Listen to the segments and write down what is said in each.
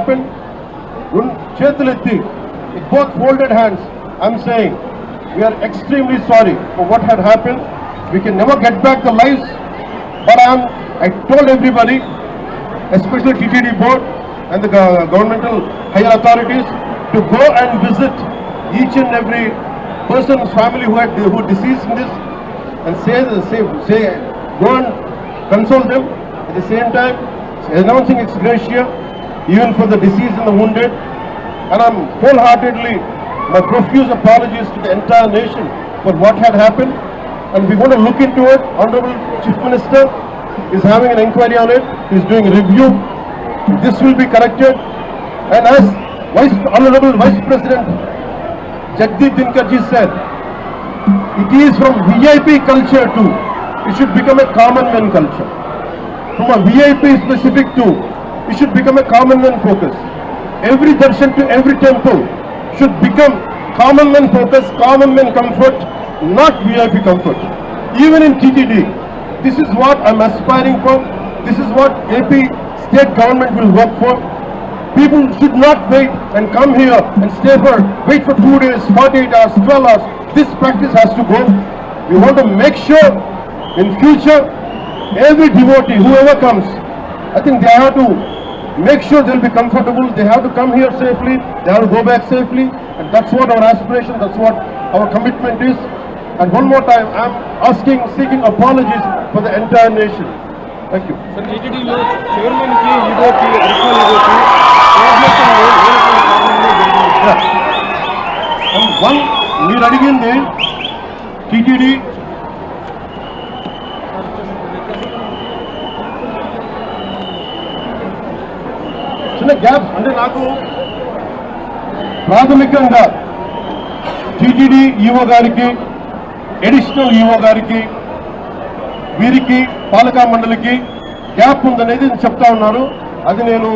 happened, Chetuletti, with both folded hands, I'm saying, we are extremely sorry for what had happened. We can never get back the lives, but I told everybody, especially TTD board and the governmental higher authorities, to go and visit each and every person's family who deceased in this, and say go and console them. At the same time, announcing ex gratia even for the deceased and the wounded. And I'm wholeheartedly, my profuse apologies to the entire nation for what had happened. And we're going to look into it. Honorable Chief Minister is having an inquiry on it. He's doing a review. This will be corrected. And as Honorable Vice President Jagdeep Dinkarji said, it is from VIP culture to, it should become a common man culture. From a VIP specific to, it should become a common man focus. Every darshan to every temple should become common man focus, common man comfort, not VIP comfort. Even in TTD, this is what I'm aspiring for. This is what AP state government will work for. People should not wait and come here and wait for 2 days, 48 hours, 12 hours. This practice has to go. We want to make sure in future, every devotee, whoever comes, I think they have to make sure they'll be comfortable. They have to come here safely. They have to go back safely. And that's what our aspiration, that's what our commitment is. And one more time, I'm seeking apologies for the entire nation. Thank you. Sir, TTD lo chairman ki ego ki additional ego ki and one మీరు అడిగింది TTD చిన్న gap అంటే నాకు ప్రాథమికంగా TTD EO గారికి, additional EO గారికి, వీరికి పాలకా మండలికి గ్యాప్ ఉందనేది చెప్తా ఉన్నారు. అది నేను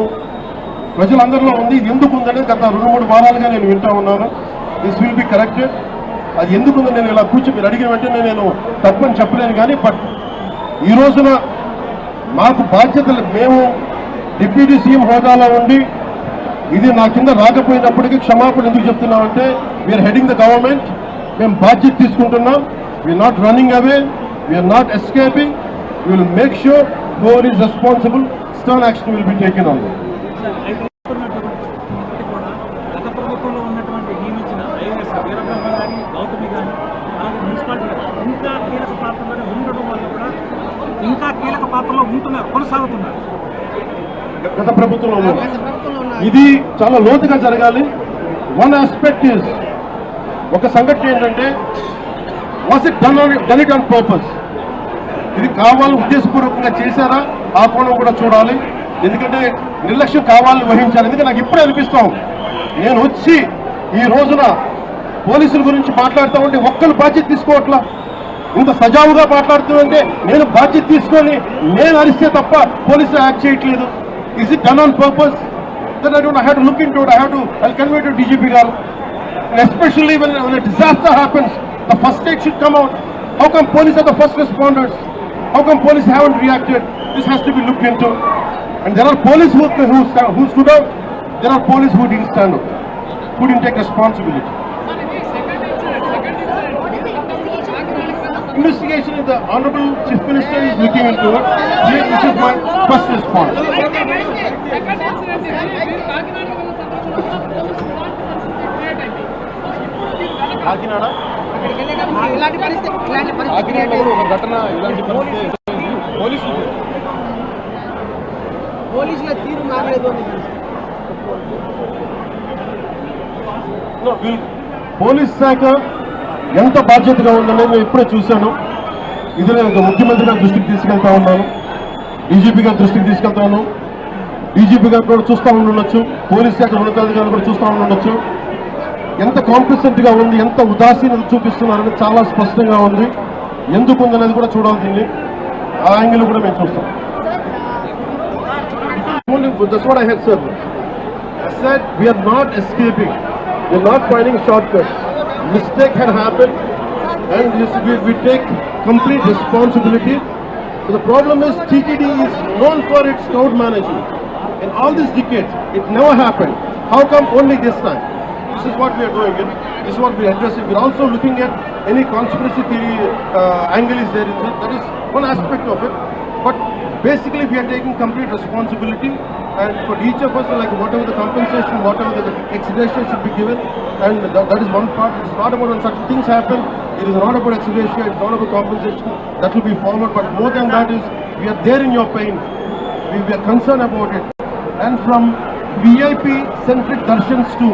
ప్రజలందరిలో ఉంది. ఇది ఎందుకు ఉందనేది గత 2-3 వారాలుగా నేను వింటా ఉన్నాను. This will be corrected. అది ఎందుకుందో నేను ఇలా మీరు అడిగిన వెంటనే నేను తప్పని చెప్పలేను. కానీ బట్ ఈ రోజున మాకు బాధ్యతలు, మేము డిప్యూటీ సీఎం హోదాలో ఉండి ఇది నా కింద రాకపోయినప్పటికీ క్షమాపణ ఎందుకు చెప్తున్నామంటే, వీఆర్ హెడింగ్ ద గవర్నమెంట్. మేము బాధ్యత తీసుకుంటున్నాం. We are not running away, we are not escaping. We will make sure whoever is responsible, stern action will be taken on them. గత ప్రభుత్వంలో ఉన్నటువంటి నియమించిన ఐఏఎస్ వీరబ్రహ్మ కానీ గౌతమి కానీ అలాగే మున్సిపాలిటీ ఇంకా కీలక పాత్రలోనే ఉండడం వల్ల కూడా ఇంకా కీలక పాత్రలో ఉంటున్నారు, కొనసాగుతున్నారు. గత ప్రభుత్వంలో ఇది చాలా లోతుగా జరగాలి. వన్ ఆస్పెక్ట్ ఇస్, ఒక సంఘటన ఏంటంటే, was it done it on purpose? ఇది కావాలి ఉద్దేశపూర్వకంగా చేశారా? ఆ కోణం కూడా చూడాలి. ఎందుకంటే నిర్లక్ష్యం కావాలని వహించాలి. ఎందుకంటే నాకు ఇప్పుడే అనిపిస్తాం, నేను వచ్చి ఈ రోజున పోలీసుల గురించి మాట్లాడుతూ ఉంటే ఒక్కరు బాధ్యత తీసుకోవట్లా. ఇంత సజావుగా మాట్లాడుతుందంటే నేను బాధ్యత తీసుకొని నేను అరిస్తే తప్ప పోలీసులు యాక్ట్ చేయట్లేదు. Is it done on purpose? Then I have to look into it. I'll convey to DGP garu. And especially when a disaster happens, the first aid should come out. How come police are the first responders? How come police haven't reacted? This has to be looked into. And there are police who stood out. There are police who didn't stand up, who didn't take responsibility. Investigation is the Honorable Chief Minister is looking into it, which is my first response. పోలీసుల తీరు మారలేదు. Police శాఖ ఎంత బాధ్యతగా ఉందని నేను ఇప్పుడే చూశాను. ఇది నేను ముఖ్యమంత్రి గారి దృష్టికి తీసుకెళ్తా ఉన్నాను, డీజీపీ గారి దృష్టికి తీసుకెళ్తాను. డీజీపీ గారు కూడా చూస్తూ ఉండొచ్చు, పోలీస్ శాఖ ఉన్నతాధికారులు కూడా చూస్తూ ఉండొచ్చు. ఎంత కాంప్లిసెంట్గా ఉంది, ఎంత ఉదాసీనత చూపిస్తున్నారని చాలా స్పష్టంగా ఉంది. ఎందుకు ఉందనేది కూడా చూడాల్సింది. ఆ యాంగిల్ కూడా మేము చూస్తాం. That's what I had said. I said we are not escaping. We are not finding shortcuts. Mistake had happened, and we take complete responsibility. So the problem is TTD is known for its crowd management. In all these decades, it never happened. How come only this time? This is what we are doing. This is what we are addressing. We are also looking at any conspiracy theory angle is there. That is one aspect of it. But basically, we are taking complete responsibility. And for each of us, like whatever the compensation, whatever the ex-gratia should be given, and that is one part. It's not about when such things happen. It is not about ex-gratia. It's not about compensation. That will be followed. But more than that is, we are there in your pain. We are concerned about it. And from VIP-centric darshans to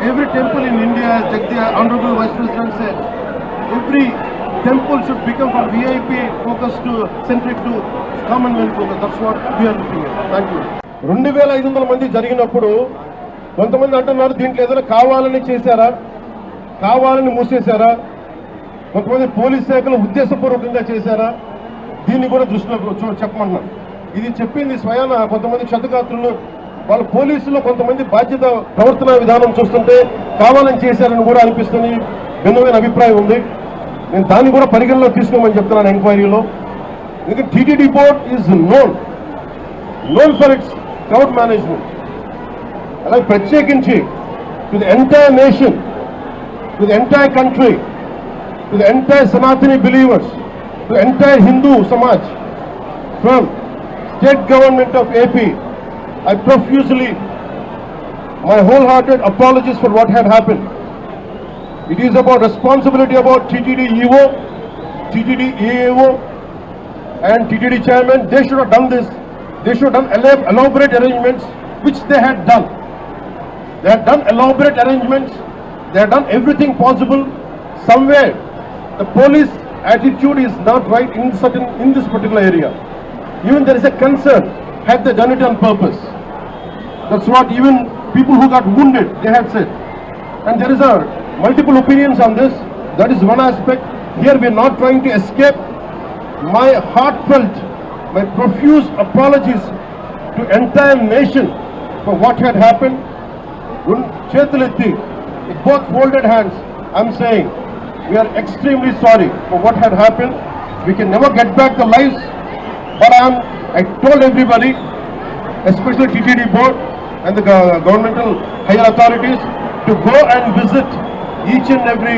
every temple in India, as Jagdi, Honorable Vice President said, every temple should become from VIP focus to centric to common man focus. That's what we are looking at. Thank you. 2,500 మంది జరిగినప్పుడు కొంతమంది అంటున్నారు దీంట్లో ఏదైనా కావాలని చేశారా, కావాలని మూసేశారా, కొంతమంది పోలీస్ శాఖలు ఉద్దేశపూర్వకంగా చేశారా, దీన్ని కూడా దృష్టిలో చెప్పమంటున్నారు. ఇది చెప్పింది స్వయాన కొంతమంది క్షతగాత్రులు, వాళ్ళ పోలీసులు కొంతమంది బాధ్యత ప్రవర్తన విధానం చూస్తుంటే కావాలని చేశారని కూడా అనిపిస్తుంది. భిన్నమైన అభిప్రాయం ఉంది. నేను దాన్ని కూడా పరిగణలో తీసుకోమని చెప్తున్నాను ఎంక్వైరీలో. ఎందుకంటే TTD board is known for its crowd management. అలాగే ప్రత్యేకించి to the entire nation, to the entire country, to the entire Sanatani believers, to entire Hindu Samaj from state government of AP, I profusely my wholehearted apologies for what had happened. It is about responsibility about TTD EO, TTD EAO and TTD chairman. They should have done this. They should have done elaborate arrangements, which they had done. They had done elaborate arrangements. They had done everything possible. Somewhere the police attitude is not right in this particular area. Even there is a concern. Had they done it on purpose? That's what even people who got wounded, they had said. And there is multiple opinions on this. That is one aspect. Here we are not trying to escape. My heartfelt, my profuse apologies to entire nation for what had happened. Chetuletti, with both folded hands, I'm saying we are extremely sorry for what had happened. We can never get back the lives, but I told everybody, especially TTD board and the governmental higher authorities, to go and visit each and every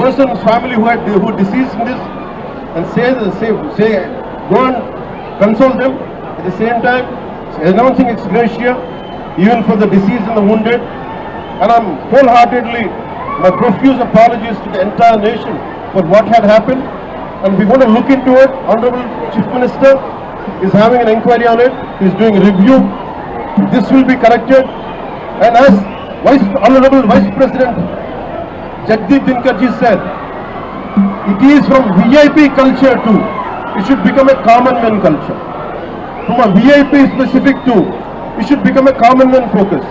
person's family who deceased in this, and say go and console them. At the same time, announcing ex gratia even for the deceased and the wounded. And I'm wholeheartedly, my profuse apologies to the entire nation for what had happened. And we're going to look into it. Honorable Chief Minister is having an inquiry on it. He's doing a review. This will be corrected. And as Honorable Vice President Jagdeep Dinkarji said, it is from VIP culture to, it should become a common man culture. From a VIP specific to, it should become a common man focus.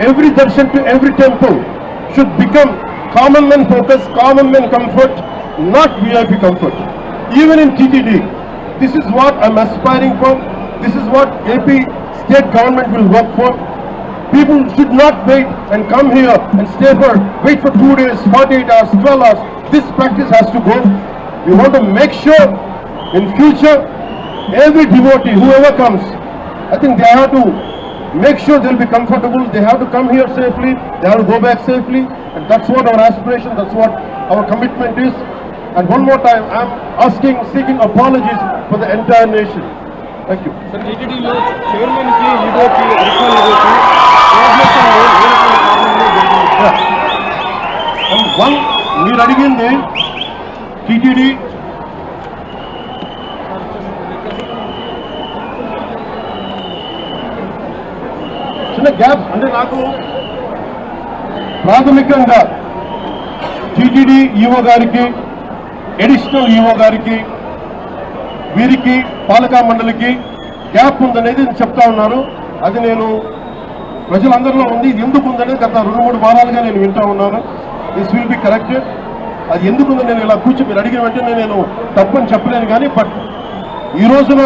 Every darshan to every temple should become common man focus, common man comfort, not VIP comfort. Even in TTD, this is what I'm aspiring for. This is what AP state government will work for. People should not wait and come here and wait for 2 days, 48 hours, 12 hours. This practice has to go. We want to make sure in future, every devotee, whoever comes, I think they have to make sure they'll be comfortable. They have to come here safely. They have to go back safely. And that's what our aspiration, that's what our commitment is. And one more time, I'm seeking apologies for the entire nation. Thank you. Sir, TTD లో chairman కి ఈడోకి additional one మీరు అడిగింది TTD చిన్న gap అంటే నాకు ప్రాథమికంగా TTD EO గారికి, additional EO గారికి, వీరికి పాలకా మండలికి గ్యాప్ ఉందనేది నేను చెప్తా ఉన్నాను. అది నేను ప్రజలందరిలో ఉంది. ఇది ఎందుకు ఉందనేది గత 2-3 వారాలుగా నేను వింటా ఉన్నాను. This will be corrected. అది ఎందుకుందో నేను ఇలా మీరు అడిగిన వెంటనే నేను తప్పని చెప్పలేను. కానీ బట్ ఈ రోజున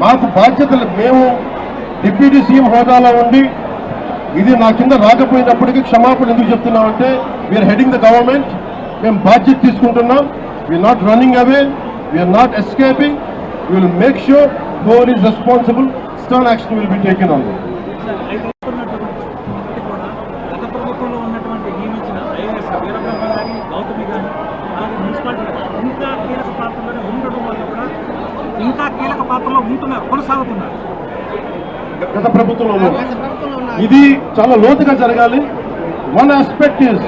మాకు బాధ్యతలు, మేము డిప్యూటీ సీఎం హోదాలో ఉండి ఇది నా కింద రాకపోయినప్పటికీ క్షమాపణ ఎందుకు చెప్తున్నామంటే, వీఆర్ హెడింగ్ ద గవర్నమెంట్. మేము బాధ్యత తీసుకుంటున్నాం. We are not running away, we are not escaping. We will make sure whoever is responsible, stern action will be taken on them. అయితే ఉన్నటువంటి కూడా గత ప్రభుత్వంలో ఉన్నటువంటి నియమించిన ఐఏఎస్ వీరబ్రహ్మ గారి గౌతమి గాని అలాగే మున్సిపాలిటీ ఇంకా కీలక పాత్రలోనే ఉండడం వల్ల కూడా ఇంకా కీలక పాత్రలో ఉంటున్నారు, కొనసాగుతున్నారు. గత ప్రభుత్వంలో ప్రభుత్వంలో ఉన్న ఇది చాలా లోతుగా జరగాలి. వన్ ఆస్పెక్ట్ ఇస్,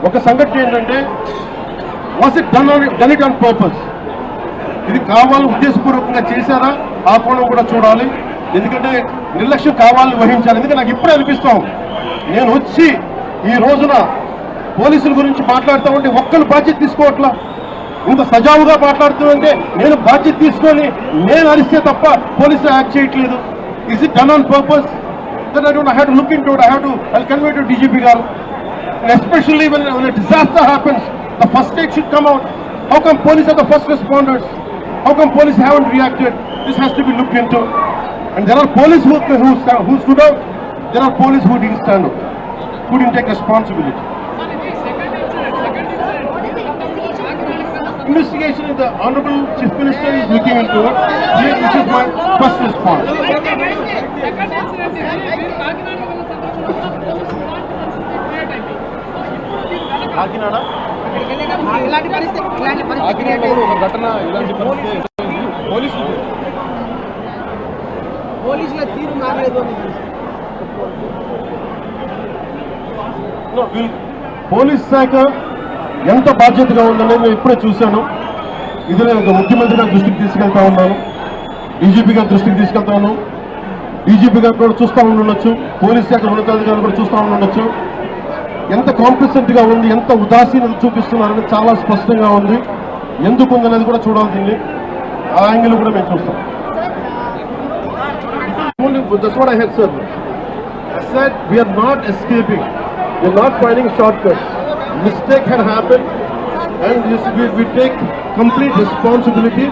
ఒక సంఘటన ఏంటంటే was it done it on purpose, ఇది కావాలని ఉద్దేశపూర్వకంగా చేశారా ఆ కోణం కూడా చూడాలి. ఎందుకంటే నిర్లక్ష్యం కావాలని వహించాలి. ఎందుకంటే నాకు ఇప్పుడే అనిపిస్తాం, నేను వచ్చి ఈ రోజున పోలీసుల గురించి మాట్లాడుతూ ఉంటే ఒక్కరు బాధ్యత తీసుకోవట్లా. ఇంత సజావుగా మాట్లాడుతుందంటే నేను బాధ్యత తీసుకొని నేను అరిస్తే తప్ప పోలీసులు యాక్ట్ చేయట్లేదు. Is it done on purpose? Then I don't have to look into it. I convey to DGP గారు. And especially when a disaster happens, the first aid should come out. How come police are the first responders? How come police haven't reacted? This has to be looked into. And there are police who stood out. There are police who didn't stand up, who didn't take responsibility. Investigation is the Honorable Chief Minister is looking into it. This is my first response. Kakinada అక్కడికి వెళ్ళాక ఇలాంటి పరిస్థితి కాకినాడలో ఒక ఘటన ఇలాంటి పరిస్థితి పోలీసులు పోలీసుల తీరు మారలేదు అని పోలీస్ శాఖ ఎంత బాధ్యతగా ఉందనేది నేను ఇప్పుడే చూశాను. ఇది నేను ముఖ్యమంత్రి గారి దృష్టికి తీసుకెళ్తా ఉన్నాను, డీజీపీ గారి దృష్టికి తీసుకెళ్తాను. డీజీపీ గారు కూడా చూస్తూ ఉండొచ్చు, పోలీస్ శాఖ ఉన్నతాధికారులు కూడా చూస్తూ ఉండొచ్చు. ఎంత కాంప్లిసెంట్గా ఉంది, ఎంత ఉదాసీనత చూపిస్తున్నారని చాలా స్పష్టంగా ఉంది. ఎందుకు ఉందనేది కూడా చూడాల్సింది. ఆ యాంగిల్ కూడా మేము చూస్తాం. That's what I had said. I said we are not escaping. We are not finding shortcuts. Mistake had happened, and we take complete responsibility.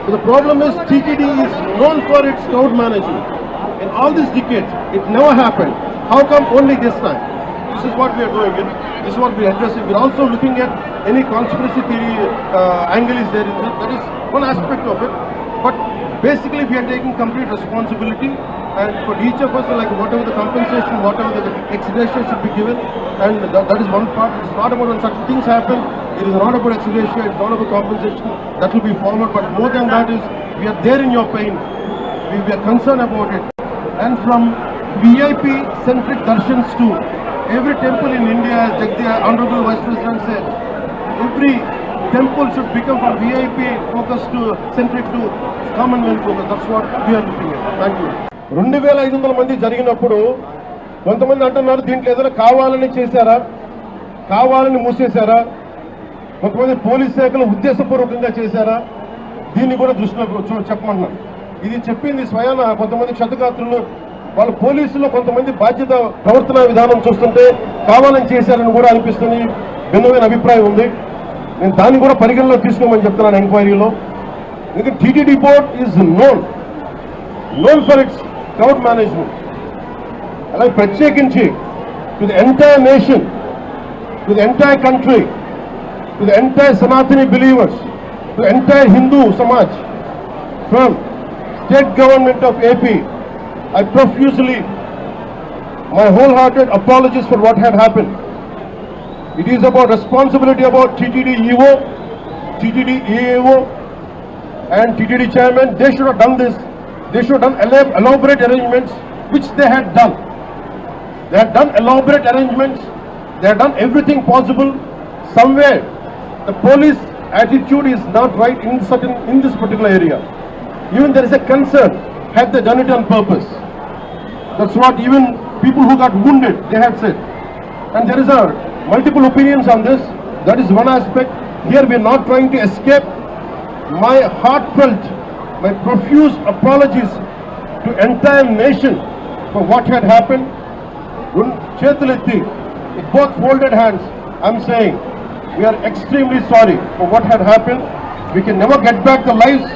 So the problem is TTD is known for its crowd management. In all these decades, it never happened. How come only this time? This is what we are doing. This is what we are addressing. We are also looking at any conspiracy theory angle is there. That is one aspect of it. But basically, we are taking complete responsibility, and for each of us, like whatever the compensation, whatever the ex-gratia should be given, and that is one part. It's not about when such things happen. It is not about ex-gratia. It's not about compensation. That will be followed. But more than that is, we are there in your pain. We are concerned about it. And from VIP-centric darshans to every temple in India, as the Honorable Vice President said, every temple should become from VIP focus to centric to Commonwealth focus. That's what we are looking at. Thank you. 2500 మంది జరిగినప్పుడు కొంతమంది అంటున్నారు దీంట్లో ఏదైనా కావాలని చేశారా, కావాలని మూసేశారా, కొంతమంది పోలీస్ శాఖలు ఉద్దేశపూర్వకంగా చేశారా, దీన్ని కూడా దృష్టిలో చెప్పమంటున్నారు. ఇది చెప్పింది స్వయాన కొంతమంది క్షతగాత్రులు, వాళ్ళ పోలీసులు కొంతమంది బాధ్యత ప్రవర్తన విధానం చూస్తుంటే కావాలని చేశారని కూడా అనిపిస్తుంది. భిన్నమైన అభిప్రాయం ఉంది. నేను దాన్ని కూడా పరిగణలో తీసుకోమని చెప్తున్నాను ఎంక్వైరీలో. ఎందుకంటే TTD board is known for its crowd management. అలాగే ప్రత్యేకించి to the entire nation, to the entire country, to the entire Sanatani believers, to entire Hindu Samaj, from state government of AP, I profusely my wholehearted apologies for what had happened. It is about responsibility about TTD EO, TTD EAO and TTD chairman. They should have done this. They should have done elaborate arrangements, which they had done. They had done elaborate arrangements. They had done everything possible. Somewhere the police attitude is not right in this particular area. Even there is a concern, had they done it on purpose. That's what even people who got wounded, they had said. And there is multiple opinions on this. That is one aspect. Here we are not trying to escape. My heartfelt, my profuse apologies to entire nation for what had happened. Chetuletti, with both folded hands, I'm saying we are extremely sorry for what had happened. We can never get back the lives